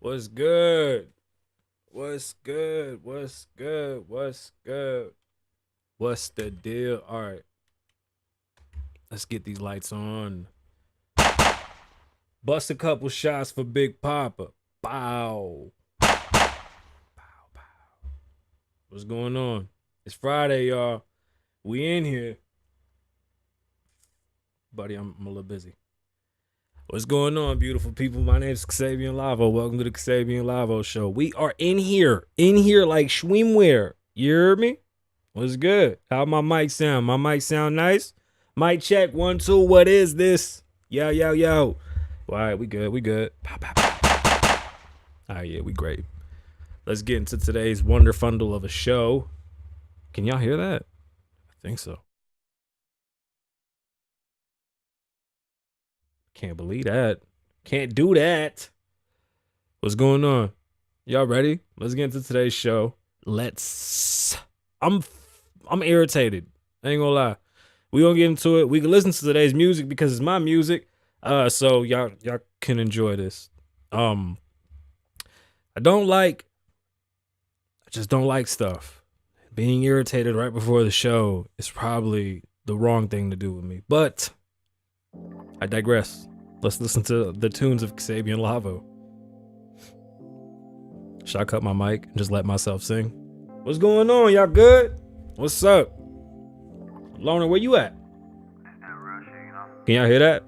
What's good? What's good? What's good? What's good? What's the deal? All right, let's get these lights on. Bust a couple shots for Big Papa. Bow. Bow, bow. What's going on? It's Friday, y'all. We in here. Buddy, I'm a little busy. What's going on, beautiful people? My name is Kasabian Lavoe. Welcome to the Kasabian Lavoe Show. We are in here like swimwear. You hear me? What's good? How my mic sound? My mic sound nice? Mic check, 1, 2. What is this? Yo, yo, yo. All right, we good. Pow, pow, pow. All right, yeah, we great. Let's get into today's wonder fundle of a show. Can y'all hear that? I think so. Can't believe that. Can't do that. What's going on? Y'all ready? Let's get into today's show. I'm irritated. I ain't gonna lie. We gonna get into it. We can listen to today's music because it's my music. So y'all can enjoy this. I just don't like stuff. Being irritated right before the show is probably the wrong thing to do with me. But I digress. Let's listen to the tunes of Kasabian Lavoe. Should I cut my mic and just let myself sing? What's going on? Y'all good? What's up? Loner, where you at? Can y'all hear that?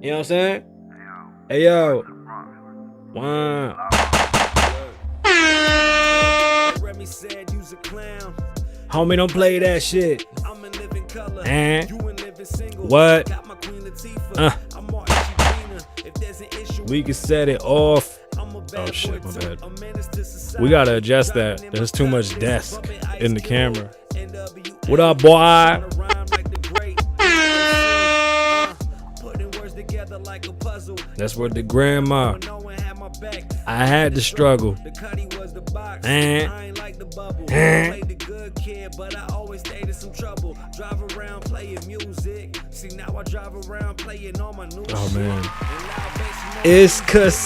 You know what I'm saying? Hey, yo. Wow. Homie, don't play that shit. And what? We can set it off. Oh shit, my bad. We gotta adjust that. There's too much desk in the camera. What up, boy? That's what the grandma. I had to struggle. And but I always stayed in some trouble. Drive around playing music. See, now I drive around playing all my new shit. Oh man. It's Kasabian.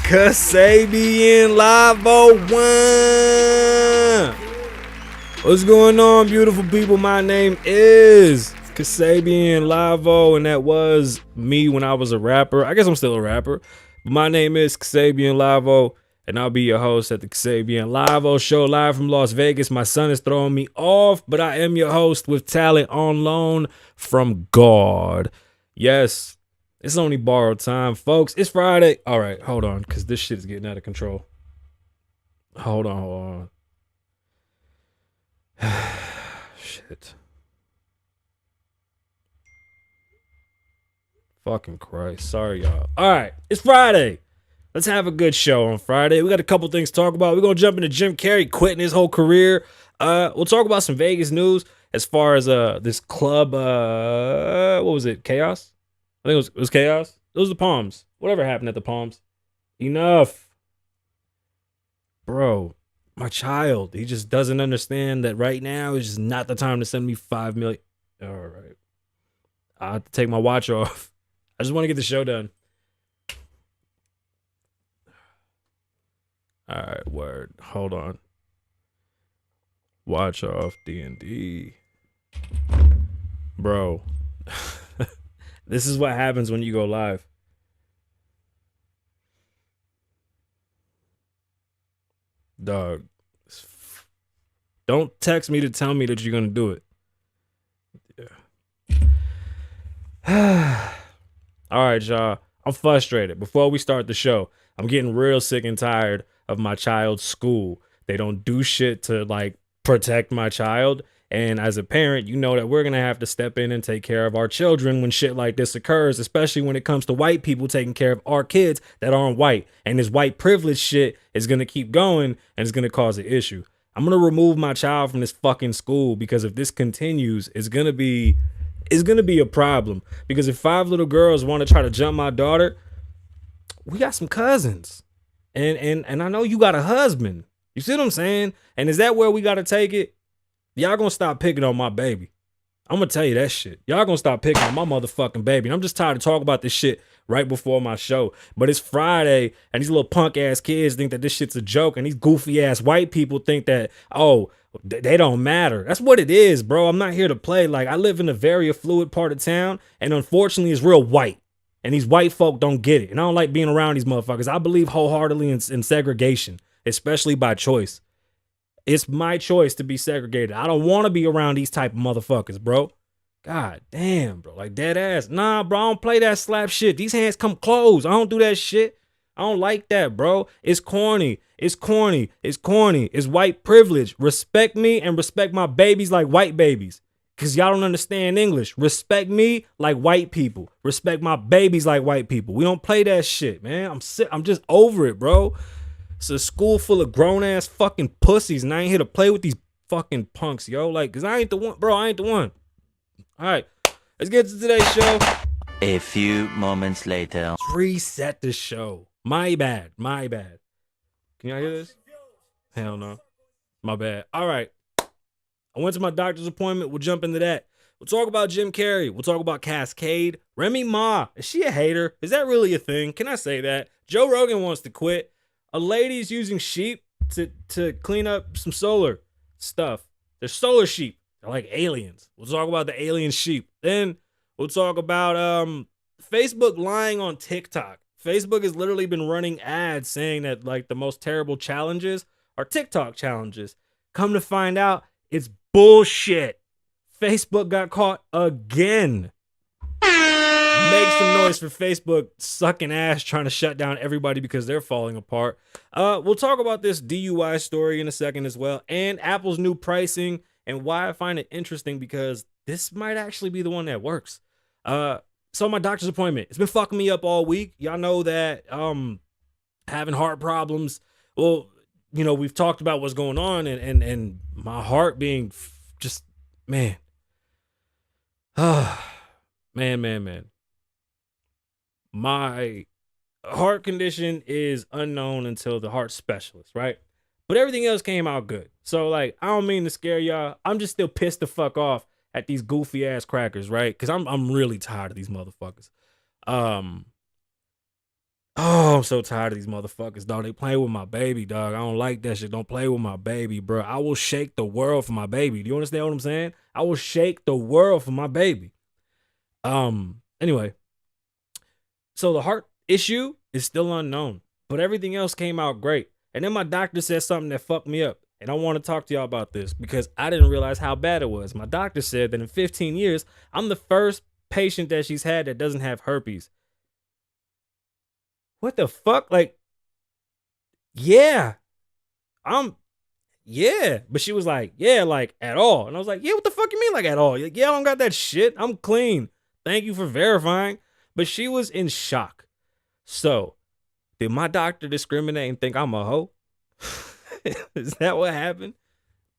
Kasabian Lavoe 1. What's going on, beautiful people? My name is Kasabian Lavoe, and that was me when I was a rapper. I guess I'm still a rapper. But my name is Kasabian Lavoe, and I'll be your host at the Kasabian Lavoe Show live from Las Vegas. My son is throwing me off, but I am your host with talent on loan from God. Yes, it's only borrowed time, folks. It's Friday. All right, hold on, because this shit is getting out of control. Hold on. Shit. Fucking Christ. Sorry, y'all. All right, it's Friday. Let's have a good show on Friday. We got a couple things to talk about. We're going to jump into Jim Carrey quitting his whole career. We'll talk about some Vegas news as far as this club, what was it, Chaos? I think it was Chaos. It was the Palms. Whatever happened at the Palms. Enough. Bro, my child, he just doesn't understand that right now is just not the time to send me $5 million. All right. I have to take my watch off. I just want to get the show done. All right, word. Hold on. Watch off D&D. Bro. This is what happens when you go live. Dog. Don't text me to tell me that you're going to do it. Yeah. All right, y'all. I'm frustrated. Before we start the show, I'm getting real sick and tired of my child's school. They don't do shit to protect my child. And as a parent, you know that we're going to have to step in and take care of our children when shit like this occurs, especially when it comes to white people taking care of our kids that aren't white. And this white privilege shit is going to keep going and it's going to cause an issue. I'm going to remove my child from this fucking school because if this continues, it's going to be a problem. Because if 5 little girls want to try to jump my daughter, we got some cousins. And I know you got a husband. You see what I'm saying? And is that where we got to take it? Y'all gonna stop picking on my baby. I'm gonna tell you that shit. Y'all gonna stop picking on my motherfucking baby. And I'm just tired of talking about this shit right before my show. But it's Friday, and these little punk ass kids think that this shit's a joke, and these goofy ass white people think that, oh, they don't matter. That's what it is, bro. I'm not here to play. Like, I live in a very affluent part of town, and unfortunately, it's real white. And these white folk don't get it. And I don't like being around these motherfuckers. I believe wholeheartedly in segregation, especially by choice. It's my choice to be segregated. I don't want to be around these type of motherfuckers, bro. God damn, bro. Like, dead ass. Nah, bro, I don't play that slap shit. These hands come closed. I don't do that shit. I don't like that, bro. It's corny. It's corny. It's corny. It's white privilege. Respect me and respect my babies like white babies. Because y'all don't understand English. Respect me like white people. Respect my babies like white people. We don't play that shit, man. I'm just over it, bro. It's a school full of grown-ass fucking pussies, and I ain't here to play with these fucking punks, yo. Like, because I ain't the one. Bro, I ain't the one. All right, let's get to today's show. A few moments later. Let's reset the show. My bad. My bad. Can y'all hear this? Hell no. My bad. All right. I went to my doctor's appointment. We'll jump into that. We'll talk about Jim Carrey. We'll talk about Cascade. Remy Ma. Is she a hater? Is that really a thing? Can I say that? Joe Rogan wants to quit. A lady's using sheep to clean up some solar stuff. They're solar sheep. They're like aliens. We'll talk about the alien sheep. Then we'll talk about Facebook lying on TikTok. Facebook has literally been running ads saying that like the most terrible challenges are TikTok challenges. Come to find out, it's bullshit. Facebook got caught again. Make some noise for Facebook sucking ass trying to shut down everybody because they're falling apart. We'll talk about this DUI story in a second as well, and Apple's new pricing and why I find it interesting because this might actually be the one that works. So my doctor's appointment, it's been fucking me up all week. Y'all know that having heart problems. Well, you know, we've talked about what's going on and my heart being just, man. Man. My heart condition is unknown until the heart specialist, right? But everything else came out good. So, like, I don't mean to scare y'all. I'm just still pissed the fuck off at these goofy ass crackers, right? Because I'm really tired of these motherfuckers. I'm so tired of these motherfuckers, dog. They play with my baby, dog. I don't like that shit. Don't play with my baby, bro. I will shake the world for my baby. Do you understand what I'm saying? I will shake the world for my baby. Anyway. So the heart issue is still unknown, but everything else came out great. And then my doctor said something that fucked me up. And I want to talk to y'all about this because I didn't realize how bad it was. My doctor said that in 15 years, I'm the first patient that she's had that doesn't have herpes. What the fuck? Like, yeah. But she was like, yeah, like at all. And I was like, yeah, what the fuck you mean like at all? Like, yeah, I don't got that shit. I'm clean. Thank you for verifying. But she was in shock. So, did my doctor discriminate and think I'm a hoe? Is that what happened?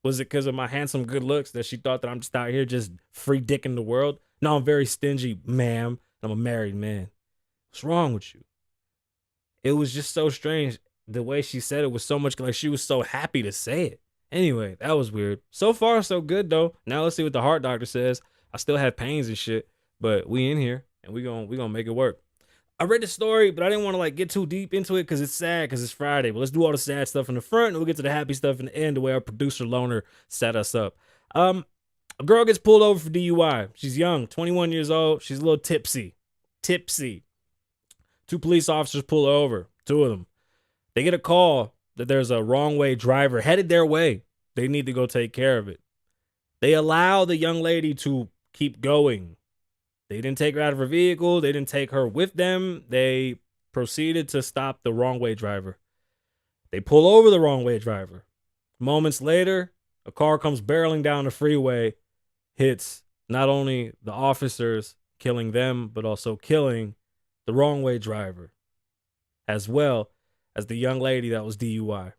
Was it because of my handsome good looks that she thought that I'm just out here just free dicking the world? No, I'm very stingy, ma'am. I'm a married man. What's wrong with you? It was just so strange. The way she said it was so much like she was so happy to say it. Anyway, that was weird. So far, so good, though. Now let's see what the heart doctor says. I still have pains and shit, but we in here. And we gonna make it work. I read the story, but I didn't want to like get too deep into it because it's sad because it's Friday. But let's do all the sad stuff in the front and we'll get to the happy stuff in the end, the way our producer Loner set us up. A girl gets pulled over for DUI. She's young, 21 years old. She's a little tipsy. Two police officers pull her over, two of them. They get a call that there's a wrong way driver headed their way. They need to go take care of it. They allow the young lady to keep going. They didn't take her out of her vehicle. They didn't take her with them. They proceeded to stop the wrong way driver. They pull over the wrong way driver. Moments later, a car comes barreling down the freeway, hits not only the officers, killing them, but also killing the wrong way driver, as well as the young lady that was DUI.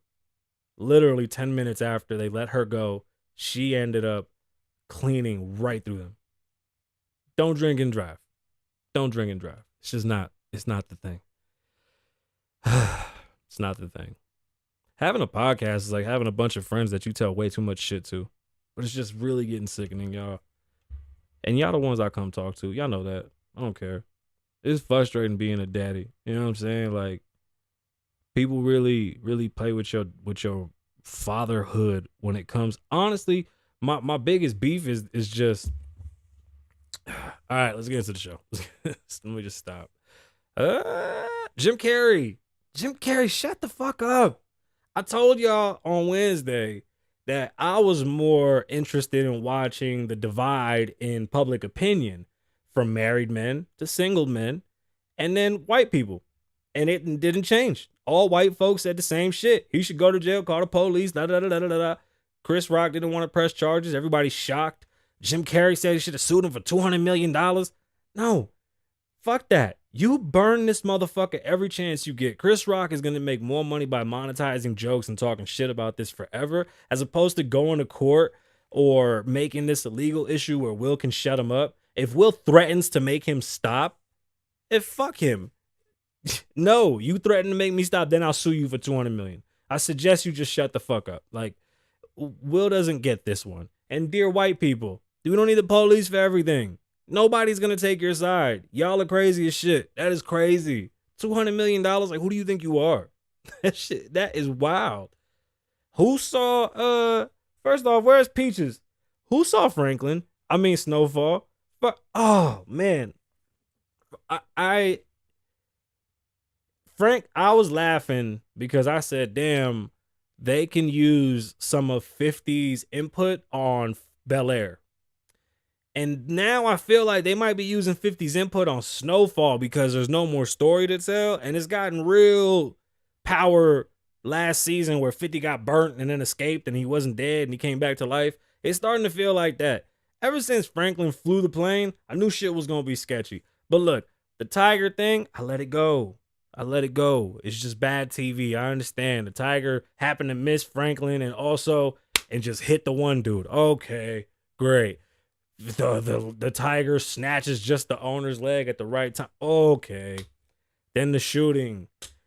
Literally 10 minutes after they let her go, she ended up cleaning right through them. Don't drink and drive. Don't drink and drive. It's just not, it's not the thing. It's not the thing. Having a podcast is like having a bunch of friends that you tell way too much shit to. But it's just really getting sickening, y'all. And y'all the ones I come talk to. Y'all know that. I don't care. It's frustrating being a daddy. You know what I'm saying? Like people really, really play with your fatherhood when it comes. Honestly, my biggest beef is just all right, let's get into the show. Let me just stop. Jim Carrey. Jim Carrey, shut the fuck up. I told y'all on Wednesday that I was more interested in watching the divide in public opinion from married men to single men and then white people. And it didn't change. All white folks said the same shit. He should go to jail, call the police, da da da da da da. Chris Rock didn't want to press charges. Everybody's shocked. Jim Carrey said he should have sued him for $200 million. No, fuck that. You burn this motherfucker every chance you get. Chris Rock is going to make more money by monetizing jokes and talking shit about this forever, as opposed to going to court or making this a legal issue where Will can shut him up. If Will threatens to make him stop, fuck him. No, you threaten to make me stop, then I'll sue you for $200 million. I suggest you just shut the fuck up. Like, Will doesn't get this one. And dear white people, we don't need the police for everything. Nobody's gonna take your side. Y'all are crazy as shit. That is crazy. $200 million. Like, who do you think you are? That shit. That is wild. Who saw? First off, where's Peaches? Who saw Franklin? I mean Snowfall. But oh man, Frank, I was laughing because I said, damn, they can use some of 50's input on Bel Air. And now I feel like they might be using 50's input on Snowfall because there's no more story to tell. And it's gotten real power last season where 50 got burnt and then escaped and he wasn't dead and he came back to life. It's starting to feel like that. Ever since Franklin flew the plane, I knew shit was going to be sketchy. But look, the tiger thing, I let it go. It's just bad TV. I understand. The tiger happened to miss Franklin and just hit the one dude. Okay, great. The tiger snatches just the owner's leg at the right time. Okay. Then the shooting.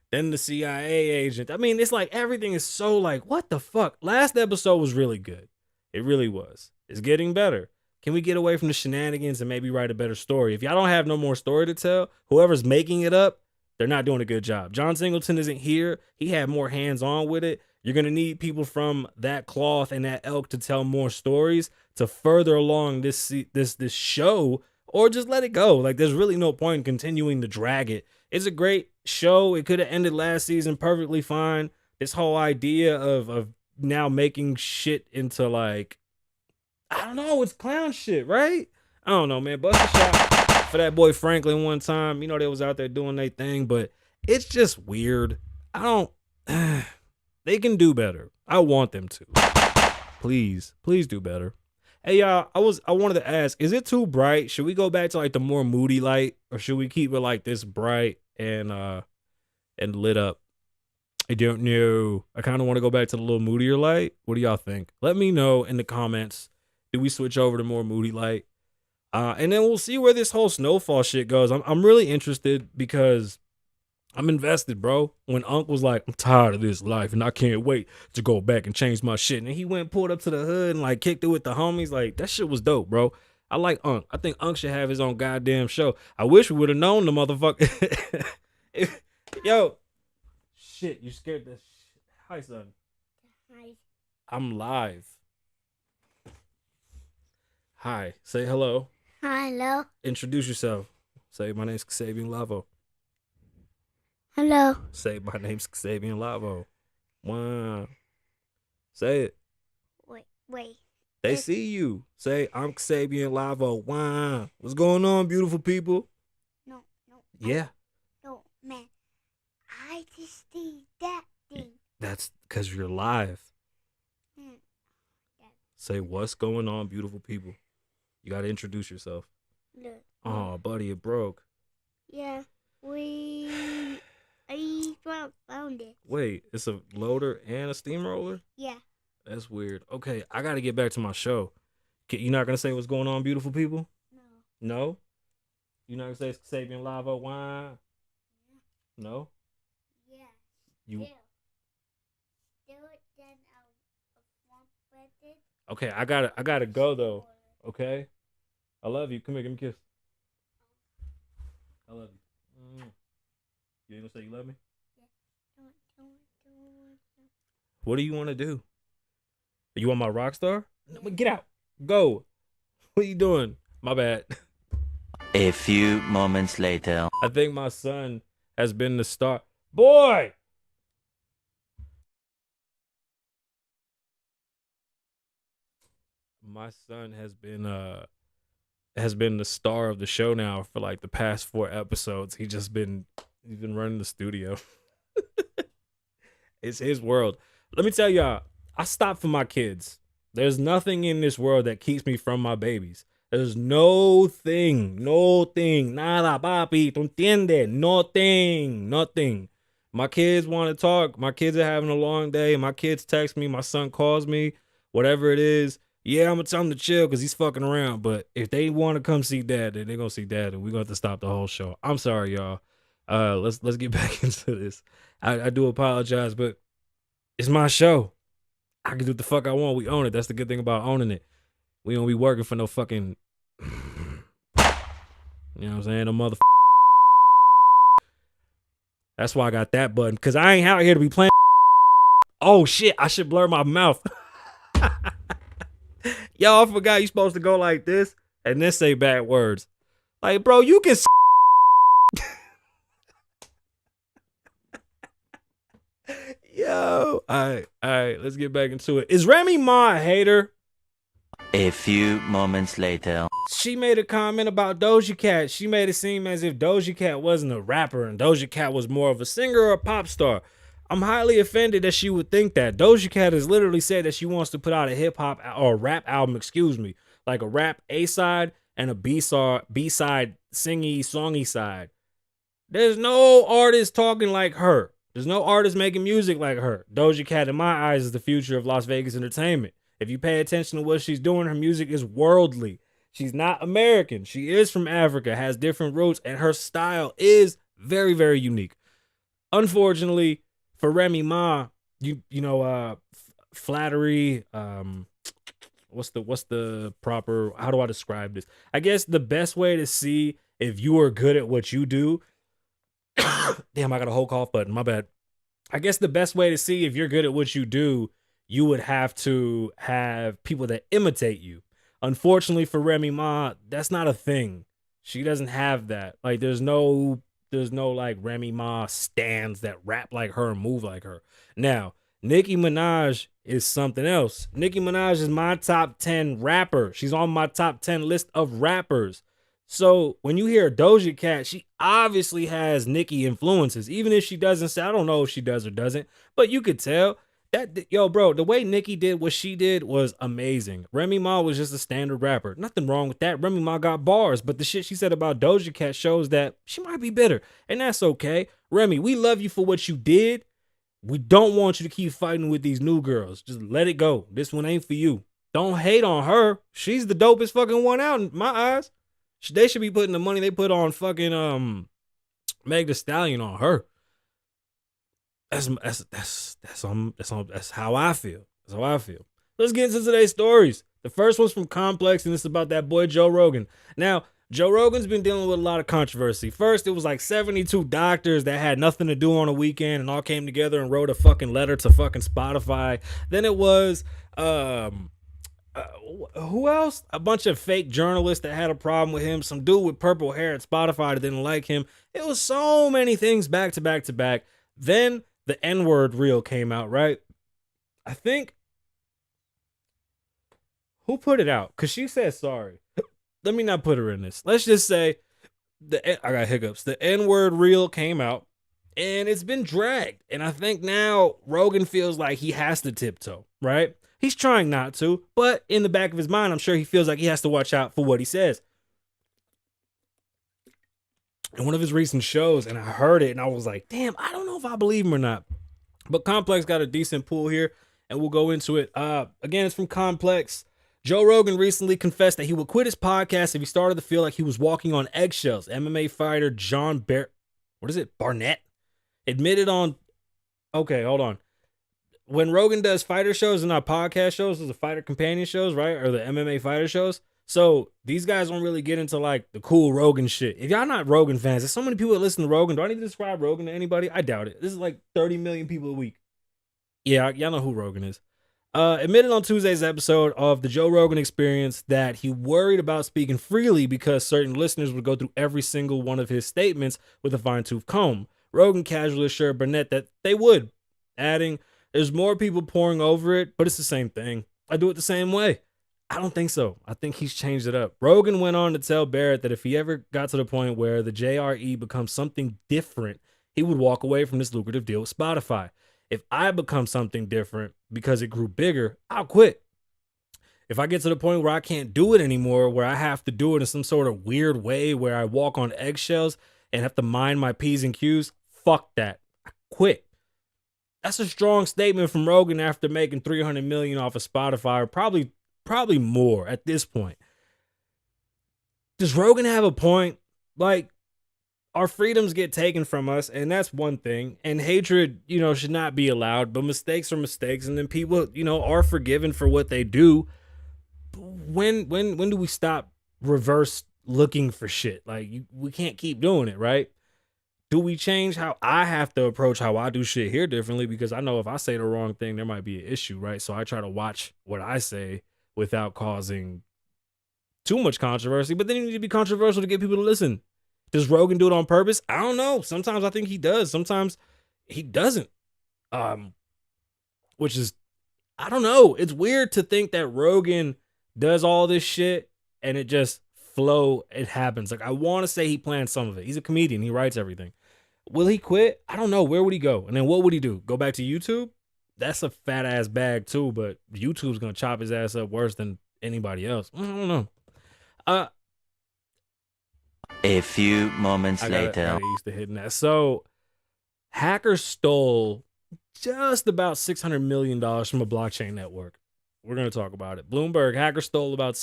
Then the CIA agent. I mean, it's like everything is so like, what the fuck? Last episode was really good. It really was. It's getting better. Can we get away from the shenanigans and maybe write a better story? If y'all don't have no more story to tell, whoever's making it up, they're not doing a good job. John Singleton isn't here. He had more hands-on with it. You're going to need people from that cloth and that elk to tell more stories to further along this show, or just let it go. Like, there's really no point in continuing to drag it. It's a great show. It could have ended last season perfectly fine. This whole idea of now making shit into like, I don't know, it's clown shit, right? I don't know, man. Bust a shot for that boy Franklin one time. You know, they was out there doing their thing, but it's just weird. I don't they can do better. I want them to. Please do better. Hey y'all, I wanted to ask, is it too bright? Should we go back to like the more moody light, or should we keep it like this bright and lit up? I don't know. I kind of want to go back to the little moodier light. What do y'all think? Let me know in the comments. Do we switch over to more moody light? And then we'll see where this whole Snowfall shit goes. I'm really interested because I'm invested, bro. When Unc was like, I'm tired of this life and I can't wait to go back and change my shit. And he went and pulled up to the hood and like kicked it with the homies. Like, that shit was dope, bro. I like Unc. I think Unc should have his own goddamn show. I wish we would have known the motherfucker. Yo. Shit, you scared the shit. Hi, son. Hi. I'm live. Hi. Say hello. Hello. Introduce yourself. Say, my name's Kasabian Lavoe. Hello. Say, my name's Kasabian Lavoe. Wow. Say it. Wait. They see you. Say, I'm Kasabian Lavoe. Wow. What's going on, beautiful people? No. Yeah. No, man. I just did that thing. That's because you're live. Say, what's going on, beautiful people? You got to introduce yourself. Look. Oh, buddy, it broke. Yeah. I found it. Wait, it's a loader and a steamroller? Yeah. That's weird. Okay, I got to get back to my show. You're not going to say what's going on, beautiful people? No. No? You're not going to say it's Kasabian Lavoe? Why? Yeah. No? Yeah. You? Still then I'll swamp with it. Okay, I gotta go though. Okay? I love you. Come here, give me a kiss. I love you. You ain't gonna say you love me? What do you want to do? You want my rock star? No, get out. Go. What are you doing? My bad. A few moments later. I think my son has been the star. Boy! My son has been the star of the show now for like the past 4 episodes. He's been running the studio. It's his world. Let me tell y'all, I stopped for my kids. There's nothing in this world that keeps me from my babies. There's no thing, nada, papi, tú entiendes? Nothing. My kids want to talk. My kids are having a long day. My kids text me. My son calls me. Whatever it is. Yeah, I'm going to tell them to chill because he's fucking around. But if they want to come see dad, then they're going to see dad. And we're going to have to stop the whole show. I'm sorry, y'all. Let's get back into this. I do apologize, but it's my show. I can do what the fuck I want. We own it. That's the good thing about owning it. We don't be working for no fucking, you know what I'm saying? No mother. That's why I got that button, because I ain't out here to be playing. Oh shit, I should blur my mouth. Y'all forgot you supposed to go like this and then say bad words. Like, bro, you can. Yo, all right, let's get back into it. Is Remy Ma a hater? A few moments later. She made a comment about Doja Cat. She made it seem as if Doja Cat wasn't a rapper and Doja Cat was more of a singer or a pop star. I'm highly offended that she would think that. Doja Cat has literally said that she wants to put out a hip hop or rap album, like a rap A side and a B side, singy, songy side. There's no artist talking like her. There's no artist making music like her. Doja Cat, in my eyes, is the future of Las Vegas entertainment. If you pay attention to what she's doing, her music is worldly. She's not American. She is from Africa, has different roots, and her style is very, very unique. Unfortunately, for Remy Ma, flattery, what's the proper, how do I describe this? I guess the best way to see if you are good at what you do, damn, I got a whole cough button, my bad. I guess the best way to see if you're good at what you do, you would have to have people that imitate you. Unfortunately for Remy Ma, that's not a thing. She doesn't have that. Like, there's no like Remy Ma stands that rap like her and move like her. Now, Nicki Minaj is something else. Nicki Minaj is my top 10 rapper. She's on my top 10 list of rappers. So when you hear Doja Cat, she obviously has Nicki influences. Even if she doesn't say, I don't know if she does or doesn't, but you could tell that, yo, bro, the way Nicki did what she did was amazing. Remy Ma was just a standard rapper. Nothing wrong with that. Remy Ma got bars, but the shit she said about Doja Cat shows that she might be bitter, and that's okay. Remy, we love you for what you did. We don't want you to keep fighting with these new girls. Just let it go. This one ain't for you. Don't hate on her. She's the dopest fucking one out in my eyes. They should be putting the money they put on fucking Meg Thee Stallion on her. That's how I feel. That's how I feel. Let's get into today's stories. The first one's from Complex, and it's about that boy Joe Rogan. Now, Joe Rogan's been dealing with a lot of controversy. First, it was like 72 doctors that had nothing to do on a weekend and all came together and wrote a fucking letter to fucking Spotify. Then it was who else? A bunch of fake journalists that had a problem with him. Some dude with purple hair at Spotify that didn't like him. It was so many things back to back to back. Then the N-word reel came out, right? I think, who put it out? Because she said sorry. Let me not put her in this. Let's just say, I got hiccups. The N-word reel came out, and it's been dragged. And I think now Rogan feels like he has to tiptoe, right? He's trying not to, but in the back of his mind, I'm sure he feels like he has to watch out for what he says. In one of his recent shows, and I heard it, and I was like, damn, I don't know if I believe him or not. But Complex got a decent pool here, and we'll go into it. Again, it's from Complex. Joe Rogan recently confessed that he would quit his podcast if he started to feel like he was walking on eggshells. MMA fighter Barnett admitted on... Okay, hold on. When Rogan does fighter shows and not podcast shows, those are fighter companion shows, right? Or the MMA fighter shows. So these guys don't really get into like the cool Rogan shit. If y'all not Rogan fans, there's so many people that listen to Rogan. Do I need to describe Rogan to anybody? I doubt it. This is like 30 million people a week. Yeah, y'all know who Rogan is. Admitted on Tuesday's episode of the Joe Rogan Experience that he worried about speaking freely because certain listeners would go through every single one of his statements with a fine-tooth comb. Rogan casually assured Burnett that they would, adding, "There's more people pouring over it, but it's the same thing. I do it the same way." I don't think so. I think he's changed it up. Rogan went on to tell Barrett that if he ever got to the point where the JRE becomes something different, he would walk away from this lucrative deal with Spotify. If I become something different because it grew bigger, I'll quit. If I get to the point where I can't do it anymore, where I have to do it in some sort of weird way where I walk on eggshells and have to mind my P's and Q's, fuck that. I quit. That's a strong statement from Rogan after making 300 million off of Spotify, or probably more at this point. Does Rogan have a point? Like, our freedoms get taken from us, and that's one thing. And hatred, should not be allowed, but mistakes are mistakes, and then people, are forgiven for what they do. When do we stop reverse looking for shit? Like, we can't keep doing it, right? Do we change how I have to approach how I do shit here differently? Because I know if I say the wrong thing, there might be an issue, right? So I try to watch what I say without causing too much controversy, but then you need to be controversial to get people to listen. Does Rogan do it on purpose? I don't know. Sometimes I think he does. Sometimes he doesn't. Which is, I don't know. It's weird to think that Rogan does all this shit and it just it happens. Like, I want to say he planned some of it. He's a comedian. He writes everything. Will he quit? I don't know. Where would he go? And then what would he do? Go back to YouTube? That's a fat ass bag too, but YouTube's going to chop his ass up worse than anybody else. I don't know. A few moments I later. got used to hitting that. So, hackers stole just about $600 million from a blockchain network. We're going to talk about it. Bloomberg, hackers stole about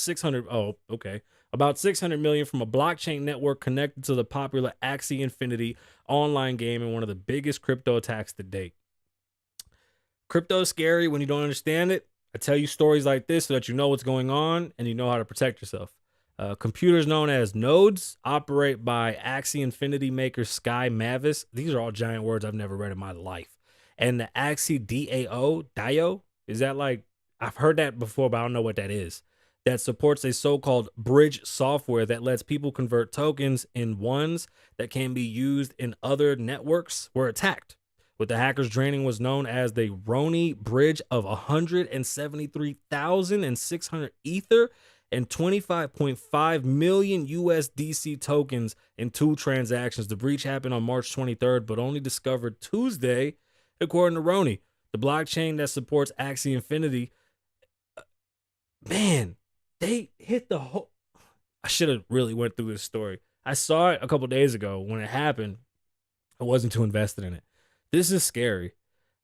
about 600 million from a blockchain network connected to the popular Axie Infinity online game and one of the biggest crypto attacks to date. Crypto is scary when you don't understand it. I tell you stories like this so that you know what's going on and you know how to protect yourself. Computers known as nodes operate by Axie Infinity maker Sky Mavis. These are all giant words I've never read in my life. And the Axie DAO, is that like, I've heard that before, but I don't know what that is. That supports a so-called bridge software that lets people convert tokens in ones that can be used in other networks were attacked. What the hackers draining was known as the Roni Bridge of 173,600 Ether and 25.5 million USDC tokens in 2 transactions. The breach happened on March 23rd, but only discovered Tuesday, according to Roni. The blockchain that supports Axie Infinity, man, they hit the whole... I should have really went through this story. I saw it a couple days ago when it happened. I wasn't too invested in it. This is scary.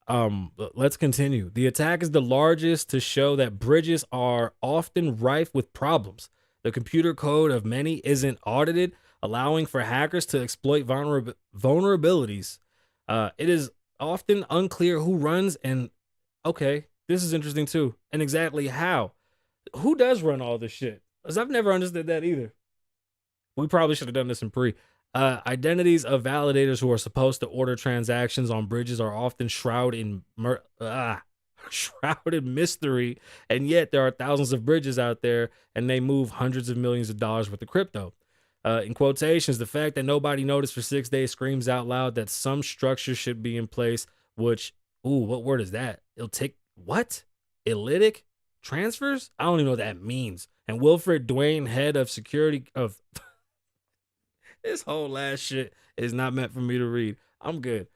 Let's continue. The attack is the largest to show that bridges are often rife with problems. The computer code of many isn't audited, allowing for hackers to exploit vulnerabilities. It is often unclear who runs and, okay, this is interesting too, and exactly how. Who does run all this shit? Because I've never understood that either. We probably should have done this in pre. Identities of validators who are supposed to order transactions on bridges are often shrouded in mystery, and yet there are thousands of bridges out there, and they move hundreds of millions of dollars worth of crypto. In quotations, the fact that nobody noticed for 6 days screams out loud that some structure should be in place, which, what word is that? It'll take, what? Elytic transfers? I don't even know what that means. And Wilfred Dwayne, head of security of... This whole last shit is not meant for me to read. I'm good.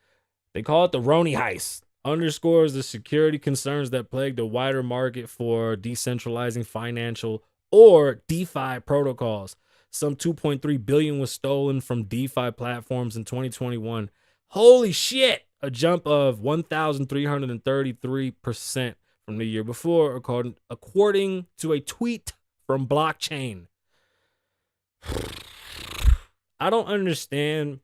They call it the Roni heist. Underscores the security concerns that plague the wider market for decentralizing financial or DeFi protocols. Some 2.3 billion was stolen from DeFi platforms in 2021. Holy shit! A jump of 1,333% from the year before, according to a tweet from Blockchain. I don't understand.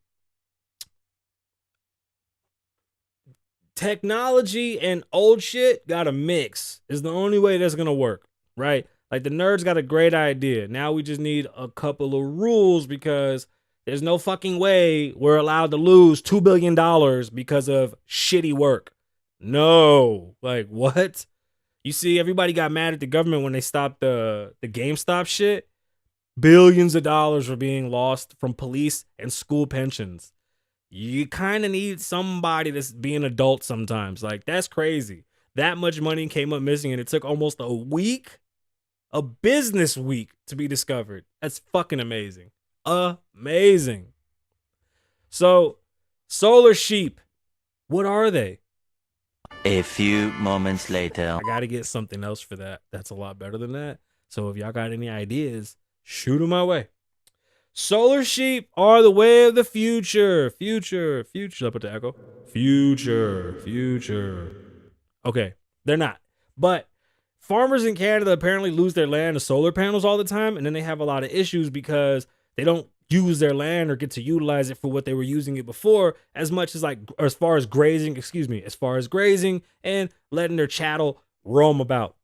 Technology and old shit got to mix is the only way that's going to work, right? Like the nerds got a great idea. Now we just need a couple of rules because there's no fucking way we're allowed to lose $2 billion because of shitty work. No. Like what? You see, everybody got mad at the government when they stopped the GameStop shit. Billions of dollars were being lost from police and school pensions. You kind of need somebody that's being adult sometimes. Like, that's crazy. That much money came up missing, and it took almost a week, a business week, to be discovered. That's fucking amazing. Amazing. So, solar sheep, what are they? A few moments later. I got to get something else for that. That's a lot better than that. So, if y'all got any ideas, shoot them my way. Solar sheep are the way of the future. Future. I'll put the echo. Future. Okay, they're not. But farmers in Canada apparently lose their land to solar panels all the time, and then they have a lot of issues because they don't use their land or get to utilize it for what they were using it before as much as as far as grazing and letting their chattel roam about.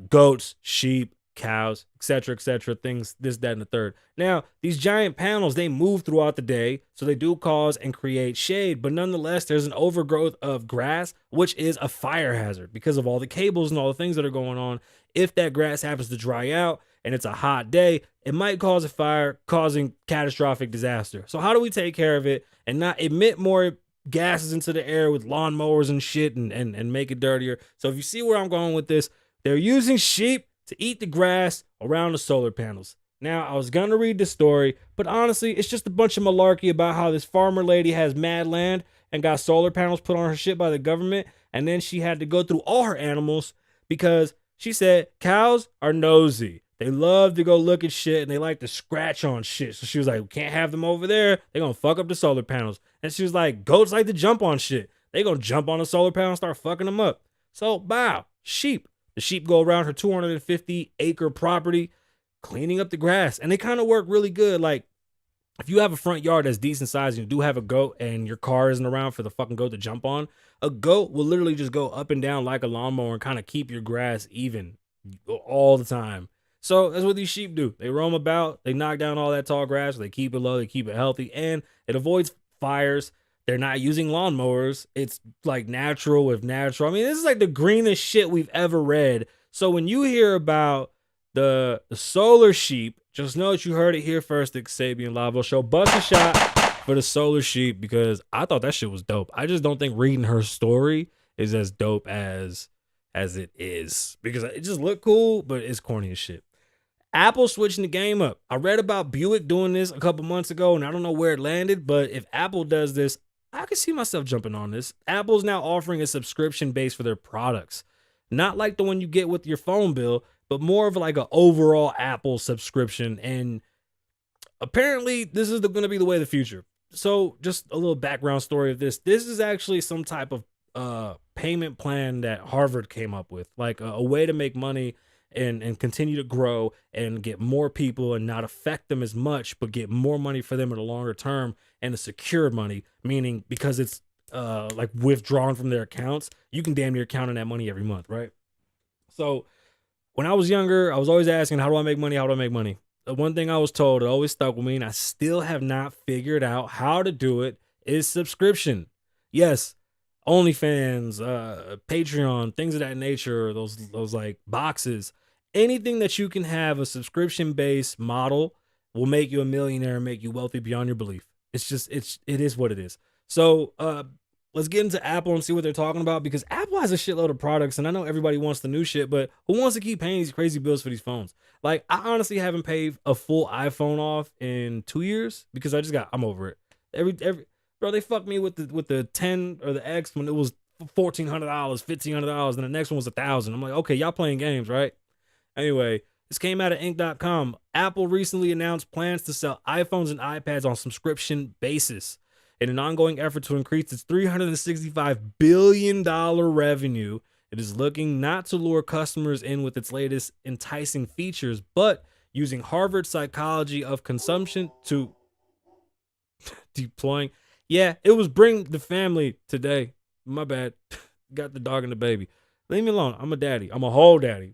Goats, sheep, cows, etc., things, this, that, and the third. Now, these giant panels, they move throughout the day, so they do cause and create shade, but nonetheless, there's an overgrowth of grass, which is a fire hazard because of all the cables and all the things that are going on. If that grass happens to dry out and it's a hot day, it might cause a fire, causing catastrophic disaster. So how do we take care of it and not emit more gases into the air with lawnmowers and shit and make it dirtier? So if you see where I'm going with this, they're using sheep to eat the grass around the solar panels. Now, I was gonna read the story, but honestly, it's just a bunch of malarkey about how this farmer lady has mad land and got solar panels put on her shit by the government, and then she had to go through all her animals because she said cows are nosy. They love to go look at shit and they like to scratch on shit. So she was like, we can't have them over there. They're gonna fuck up the solar panels. And she was like, goats like to jump on shit. They gonna jump on the solar panel and start fucking them up. So, wow, sheep. The sheep go around her 250-acre property cleaning up the grass, and they kind of work really good. Like, if you have a front yard that's decent size and you do have a goat and your car isn't around for the fucking goat to jump on, a goat will literally just go up and down like a lawnmower and kind of keep your grass even all the time. So that's what these sheep do. They roam about, they knock down all that tall grass, they keep it low, they keep it healthy, and it avoids fires. They're not using lawnmowers. It's like natural with natural. I mean, this is like the greenest shit we've ever read. So when you hear about the solar sheep, just know that you heard it here first at Kasabian Lavoe Show. Bust a shot for the solar sheep because I thought that shit was dope. I just don't think reading her story is as dope as it is because it just looked cool, but it's corny as shit. Apple switching the game up. I read about Buick doing this a couple months ago, and I don't know where it landed, but if Apple does this, I can see myself jumping on this. Apple's now offering a subscription base for their products. Not like the one you get with your phone bill, but more of like an overall Apple subscription. And apparently, this is going to be the way of the future. So just a little background story of this. This is actually some type of payment plan that Harvard came up with, like a way to make money and continue to grow and get more people and not affect them as much, but get more money for them in the longer term and a secured money, meaning because it's like withdrawn from their accounts, you can damn near count on that money every month, right? So when I was younger, I was always asking, how do I make money? How do I make money? The one thing I was told, it always stuck with me, and I still have not figured out how to do it, is subscription. Yes, OnlyFans, Patreon, things of that nature, those like boxes. Anything that you can have a subscription-based model will make you a millionaire and make you wealthy beyond your belief. It is what it is. So let's get into Apple and see what they're talking about, because Apple has a shitload of products, and I know everybody wants the new shit, but who wants to keep paying these crazy bills for these phones? Like, I honestly haven't paid a full iPhone off in 2 years because I'm over it. Every bro, they fucked me with the 10 or the X when it was $1,400, $1,500, and the next one was $1,000. I'm like, okay, y'all playing games, right? Anyway, this came out of Inc.com. Apple recently announced plans to sell iPhones and iPads on subscription basis in an ongoing effort to increase its $365 billion revenue. It is looking not to lure customers in with its latest enticing features, but using Harvard psychology of consumption to deploying. Yeah, it was bring the family today. My bad. Got the dog and the baby. Leave me alone. I'm a daddy. I'm a whole daddy.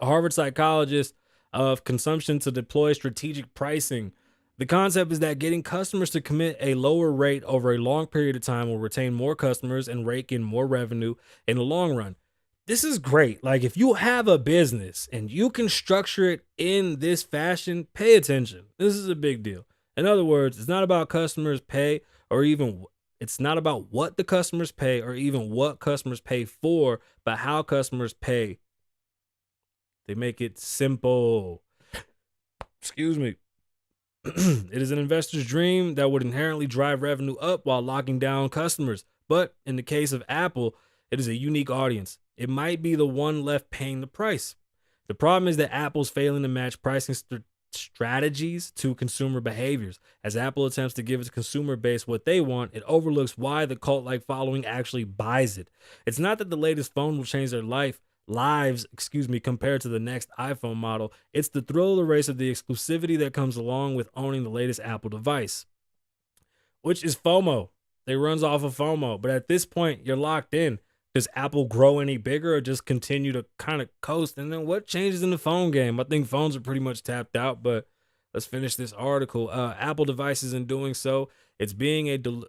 a Harvard psychologist of consumption to deploy strategic pricing. The concept is that getting customers to commit a lower rate over a long period of time will retain more customers and rake in more revenue in the long run. This is great. Like, if you have a business and you can structure it in this fashion, pay attention. This is a big deal. In other words, it's not about customers pay or even it's not about what the customers pay or even what customers pay for, but how customers pay. They make it simple. Excuse me. It is an investor's dream that would inherently drive revenue up while locking down customers. But in the case of Apple, it is a unique audience. It might be the one left paying the price. The problem is that Apple's failing to match pricing strategies to consumer behaviors. As Apple attempts to give its consumer base what they want, it overlooks why the cult-like following actually buys it. It's not that the latest phone will change their lives, compared to the next iPhone model. It's the thrill of the race of the exclusivity that comes along with owning the latest Apple device, which is FOMO. It runs off of FOMO. But at this point, you're locked in. Does Apple grow any bigger or just continue to kind of coast? And then what changes in the phone game? I think phones are pretty much tapped out, but let's finish this article. Apple devices, in doing so, it's beginning to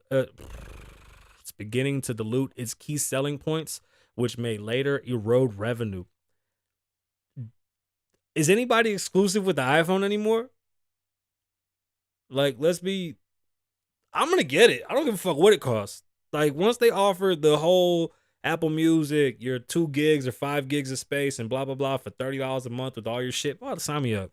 dilute its key selling points, which may later erode revenue. Is anybody exclusive with the iPhone anymore? Like, I'm going to get it. I don't give a fuck what it costs. Like, once they offer the whole Apple Music, your 2 gigs or 5 gigs of space and blah, blah, blah for $30 a month with all your shit, well, sign me up.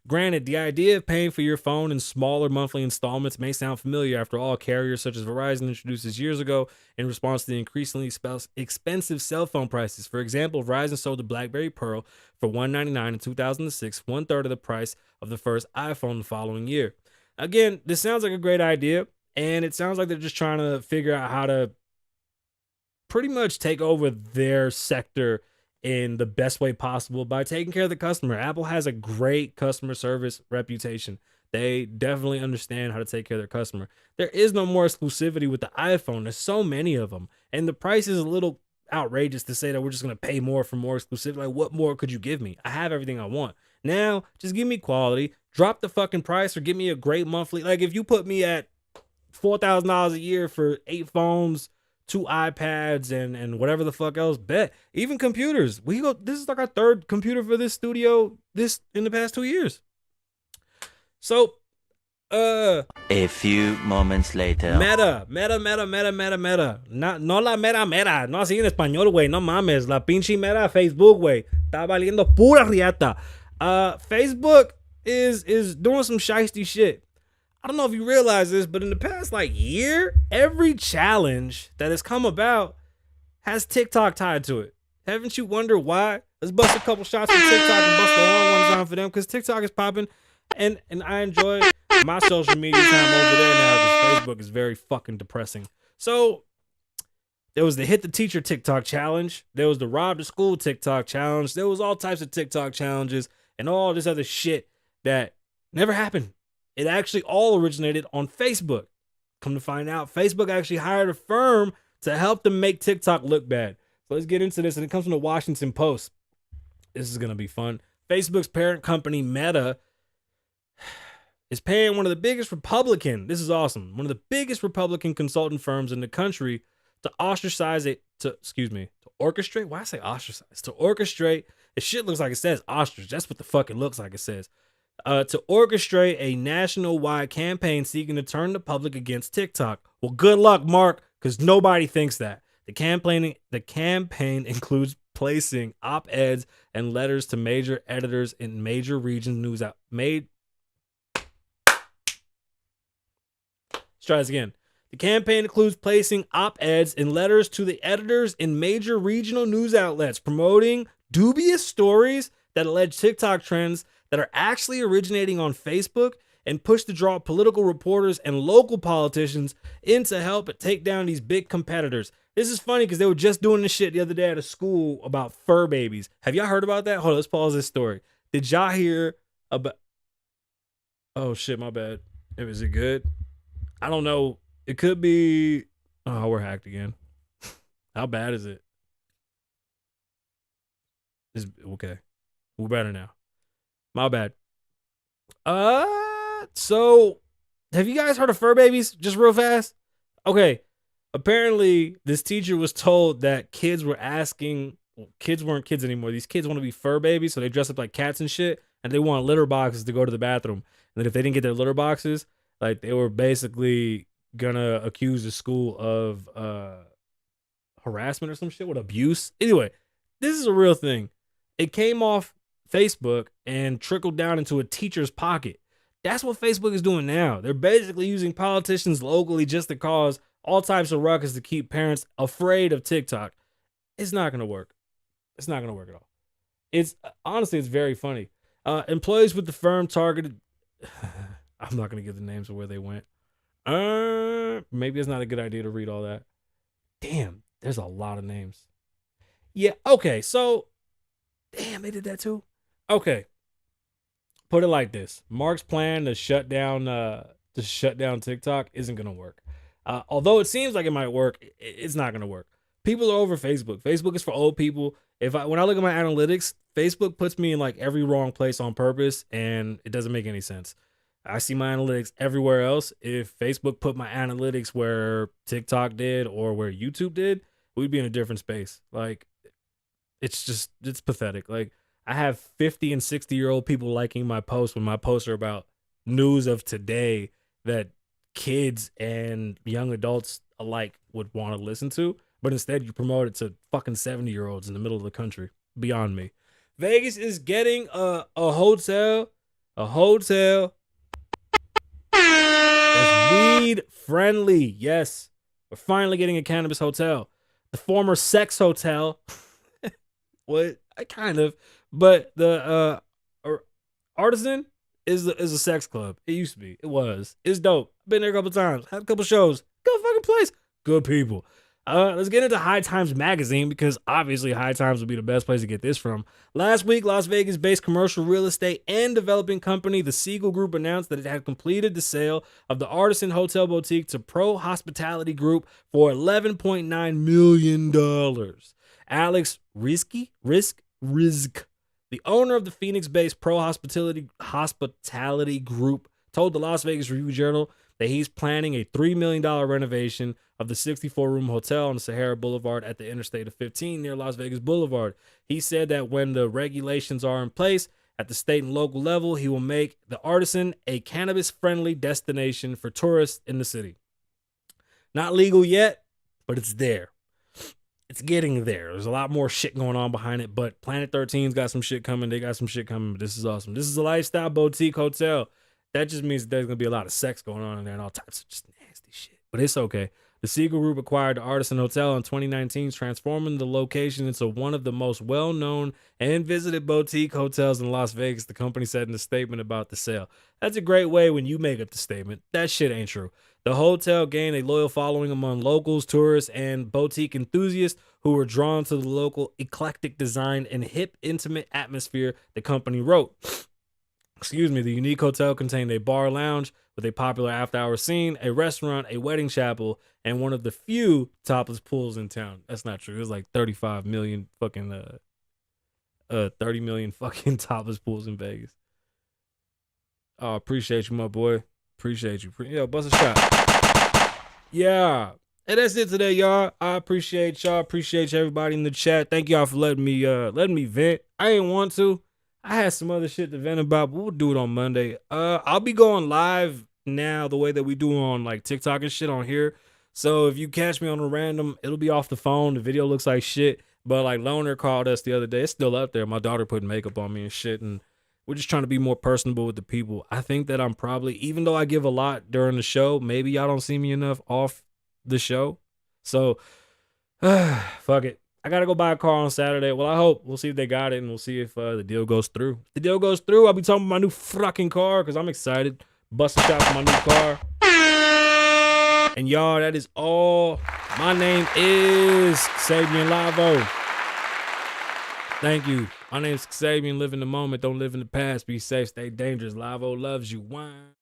Granted, the idea of paying for your phone in smaller monthly installments may sound familiar. After all, carriers such as Verizon introduced years ago in response to the increasingly expensive cell phone prices. For example, Verizon sold the BlackBerry Pearl for $199 in 2006, 1/3 of the price of the first iPhone the following year. Again, this sounds like a great idea, and it sounds like they're just trying to figure out how to pretty much take over their sector in the best way possible by taking care of the customer. Apple has a great customer service reputation. They definitely understand how to take care of their customer. There is no more exclusivity with the iPhone. There's so many of them. And the price is a little outrageous to say that we're just going to pay more for more exclusivity. Like, what more could you give me? I have everything I want. Now, just give me quality. Drop the fucking price or give me a great monthly. Like, if you put me at $4,000 a year for 8 phones, 2 iPads, and whatever the fuck else, bet. Even computers. This is like our 3rd computer for this studio in the past 2 years. So, A few moments later. Meta. No la mera. No así en español, güey. No mames. La pinche mera Facebook, güey. Está valiendo pura riata. Facebook is doing some shiesty shit. I don't know if you realize this, but in the past year, every challenge that has come about has TikTok tied to it. Haven't you wondered why? Let's bust a couple shots for TikTok and bust a long one down for them, because TikTok is popping, and I enjoy my social media time over there now because Facebook is very fucking depressing. So there was the Hit the Teacher TikTok challenge. There was the Rob the School TikTok challenge. There was all types of TikTok challenges and all this other shit that never happened. It actually all originated on Facebook. Come to find out, Facebook actually hired a firm to help them make TikTok look bad. So let's get into this, and it comes from the Washington Post. This is going to be fun. Facebook's parent company, Meta, is paying one of the biggest Republican, this is awesome, one of the biggest Republican consultant firms in the country to orchestrate, why I say ostracize? To orchestrate, the shit looks like it says ostrich. That's what the fuck it looks like it says. To orchestrate a national-wide campaign seeking to turn the public against TikTok. Well, good luck, Mark, because nobody thinks that. The campaign includes placing op-eds and letters to major editors in major regions news out. Let's try this again. The campaign includes placing op-eds and letters to the editors in major regional news outlets, promoting dubious stories that allege TikTok trends that are actually originating on Facebook and push to draw political reporters and local politicians in to help take down these big competitors. This is funny because they were just doing this shit the other day at a school about fur babies. Have y'all heard about that? Hold on, let's pause this story. Did y'all hear about... Oh shit, my bad. Is it good? I don't know. It could be... Oh, we're hacked again. How bad is it? Is okay. We're better now. My bad. So have you guys heard of fur babies? Just real fast. Okay. Apparently, this teacher was told that kids were asking, well, kids weren't kids anymore. These kids want to be fur babies, so they dress up like cats and shit, and they want litter boxes to go to the bathroom. And then if they didn't get their litter boxes, like they were basically gonna accuse the school of harassment or some shit with abuse. Anyway, this is a real thing. It came off Facebook and trickled down into a teacher's pocket. That's what Facebook is doing now. They're basically using politicians locally just to cause all types of ruckus to keep parents afraid of TikTok. It's not going to work. It's not going to work at all. It's honestly, it's very funny. Employees with the firm targeted. I'm not going to give the names of where they went. Maybe it's not a good idea to read all that. Damn, there's a lot of names. Yeah, okay, so damn, they did that too. Okay, put it like this: Mark's plan to shut down TikTok isn't gonna work. Although it seems like it might work, it's not gonna work. People are over Facebook. Facebook is for old people. When I look at my analytics, Facebook puts me in like every wrong place on purpose, and it doesn't make any sense. I see my analytics everywhere else. If Facebook put my analytics where TikTok did or where YouTube did, we'd be in a different space. Like, it's pathetic. Like, I have 50 and 60-year-old people liking my posts when my posts are about news of today that kids and young adults alike would want to listen to. But instead, you promote it to fucking 70-year-olds in the middle of the country. Beyond me. Vegas is getting a hotel that's weed friendly. Yes, we're finally getting a cannabis hotel. The former sex hotel. What? I kind of, but the Artisan is a sex club. It used to be. It was. It's dope. Been there a couple times. Had a couple shows. Good fucking place. Good people. Let's get into High Times Magazine, because obviously High Times would be the best place to get this from. Last week, Las Vegas-based commercial real estate and developing company, the Siegel Group, announced that it had completed the sale of the Artisan Hotel Boutique to Pro Hospitality Group for $11.9 million. Alex Risk, the owner of the Phoenix-based Pro Hospitality Group, told the Las Vegas Review-Journal that he's planning a $3 million renovation of the 64-room hotel on Sahara Boulevard at the Interstate of 15 near Las Vegas Boulevard. He said that when the regulations are in place at the state and local level, he will make the Artisan a cannabis-friendly destination for tourists in the city. Not legal yet, but it's there. It's getting there. There's a lot more shit going on behind it, but Planet 13's got some shit coming. They got some shit coming. This is awesome. This is a lifestyle boutique hotel. That just means there's going to be a lot of sex going on in there and all types of just nasty shit. But it's okay. The Siegel Group acquired the Artisan Hotel in 2019, transforming the location into one of the most well-known and visited boutique hotels in Las Vegas, the company said in a statement about the sale. That's a great way when you make up the statement. That shit ain't true. The hotel gained a loyal following among locals, tourists, and boutique enthusiasts who were drawn to the local eclectic design and hip, intimate atmosphere, the company wrote. The unique hotel contained a bar lounge with a popular after-hour scene, a restaurant, a wedding chapel, and one of the few topless pools in town. That's not true. It was like 35 million fucking 30 million fucking topless pools in Vegas. Oh, appreciate you, my boy. Appreciate you. Yo, bust a shot. Yeah. And that's it today, y'all. I appreciate y'all. Appreciate everybody in the chat. Thank y'all for letting me vent. I didn't want to. I had some other shit to vent about, but we'll do it on Monday. I'll be going live now the way that we do on like TikTok and shit on here. So if you catch me on a random, it'll be off the phone. The video looks like shit. But like Loner called us the other day. It's still up there. My daughter put makeup on me and shit. And we're just trying to be more personable with the people. I think that I'm probably, even though I give a lot during the show, maybe y'all don't see me enough off the show. So fuck it. I got to go buy a car on Saturday. Well, I hope. We'll see if they got it, and we'll see if the deal goes through. If the deal goes through, I'll be talking about my new fucking car because I'm excited. Busting shot for my new car. And y'all, that is all. My name is Kasabian Lavoe. Thank you. My name is Kasabian. Live in the moment. Don't live in the past. Be safe. Stay dangerous. Lavoe loves you. Wine.